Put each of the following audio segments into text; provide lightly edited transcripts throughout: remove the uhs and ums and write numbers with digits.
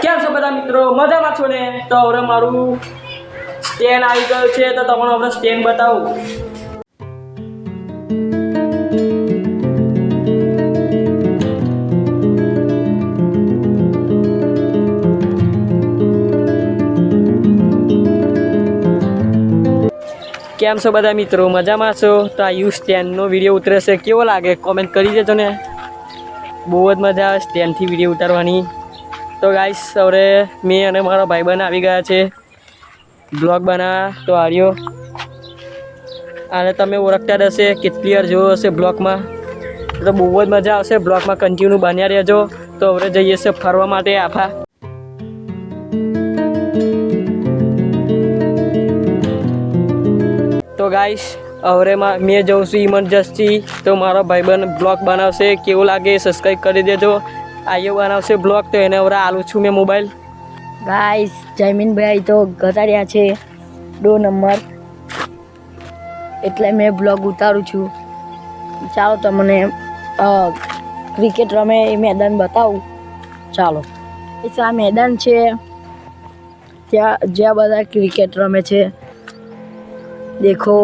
કેમ છો બધા મિત્રો? મજામાં છો ને? તો હવે મારું સ્ટેન્ડ આવી ગયું છે, તો તમને હવે સ્ટેન્ડ બતાવું. કેમ છો બધા મિત્રો? મજામાં છો? તો આ યુ સ્ટેન્ડનો વિડીયો ઉતરે છે, કેવો લાગે કોમેન્ટ કરી દેજો ને. બહુ જ મજા આવે સ્ટેન્ડથી વિડીયો ઉતારવાની. તો ગાઈસ હવે મેં અને મારા ભાઈબંધ આવી ગયા છે બ્લોગ બનાવવા. તો આર્યો આને તમે ઓળખતા જ હશે, કેટલી વાર જોયો હશે બ્લોગમાં. તો બહુ જ મજા આવશે બ્લોગમાં, કન્ટિન્યુ બન્યા રહેજો. તો હવે જઈએ છીએ ફરવા માટે આફા. તો ગાઈસ હવે મેં જઉં છું ઇમરજન્સી. તો મારો ભાઈબંધ બ્લોગ બનાવશે, કેવું લાગે સબસ્ક્રાઈબ કરી દેજો. આયો બનાવશે બ્લોગ, તો એને હવે આલું છું મેં મોબાઈલ. ગાઈસ જયમીનભાઈ તો ઘટાડ્યા છે 2 નંબર, એટલે મેં બ્લોગ ઉતારું છું. ચાલો તમને ક્રિકેટ રમે એ મેદાન બતાવું. ચાલો આ મેદાન છે, જ્યાં બધા ક્રિકેટ રમે છે. દેખો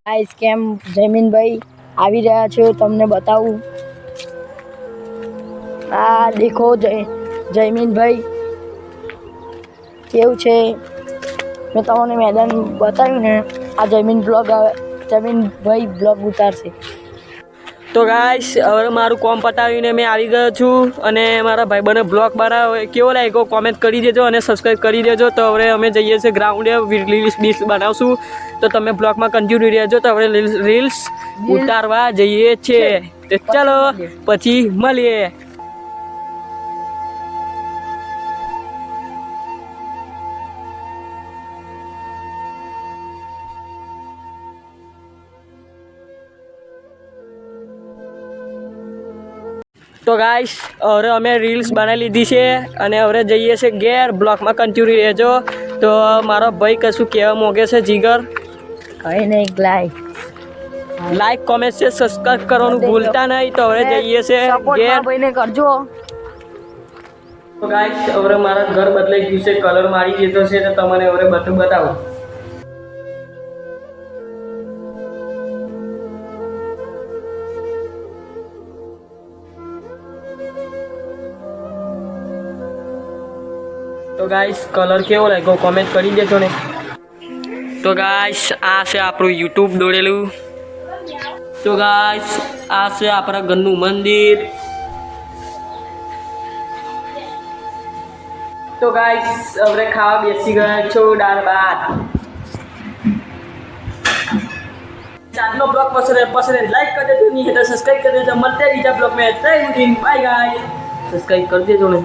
ગાઈસ કેમ જયમીનભાઈ આવી રહ્યા છે, તમને બતાવું. આ દેખો જયમીનભાઈ કેવું છે. મેં તમને મેદાન બતાવ્યું ને, આ જયમીનભાઈ બ્લોગ ઉતારશે. તો ગાઈસ હવે મારું કોમ પતાવીને મેં આવી ગયો છું, અને મારા ભાઈબંધે બ્લોગ બનાવ્યો, કેવો લાગ્યો કોમેન્ટ કરી દેજો અને સબસ્ક્રાઈબ કરી દેજો. તો હવે અમે જઈએ છીએ ગ્રાઉન્ડે, રીલ્સ બનાવશું. તો તમે બ્લોગમાં કન્ટિન્યુ રહેજો. તો હવે રીલ્સ ઉતારવા જઈએ છીએ. તો ચાલો પછી મળીએ. તો ગાઈસ હવે અમે રીલ્સ બનાવી લીધી છે, અને હવે જઈએ છીએ ઘેર. બ્લોગમાં કન્ટિન્યુ રહેજો. તો મારો ભાઈ કશું કહેવા માંગે છે જીગર? કંઈ નહીં, લાઈક કોમેન્ટ છે સબસ્ક્રાઇબ કરવાનું ભૂલતા નહીં. તો હવે જઈએ છીએ ઘેર. ભાઈને કરજો. તો ગાઈસ હવે મારા ઘર બદલાઈ ગયું છે, કલર મારી દીધો છે. તો તમને હવે બધું બતાવું. તો ગાઈસ કલર કેવો લાગ્યો કોમેન્ટ કરી દેજો ને. તો ગાઈસ આ છે આપણું યુટ્યુબ દોરેલું. તો ગાઈસ આ છે આપણા ઘરનું મંદિર. તો ગાઈસ હવે ખાવા બેસી ગયા છો, દાળ ભાત. આજનો બ્લોગ પસંદ લાઈક કરી દેજો, નહીં તો સબસ્ક્રાઈબ કરી દેજો. મળતે બીજા બ્લોગ મેં. બાય ગાઈસ, સબસ્ક્રાઈબ કરી દેજો ને.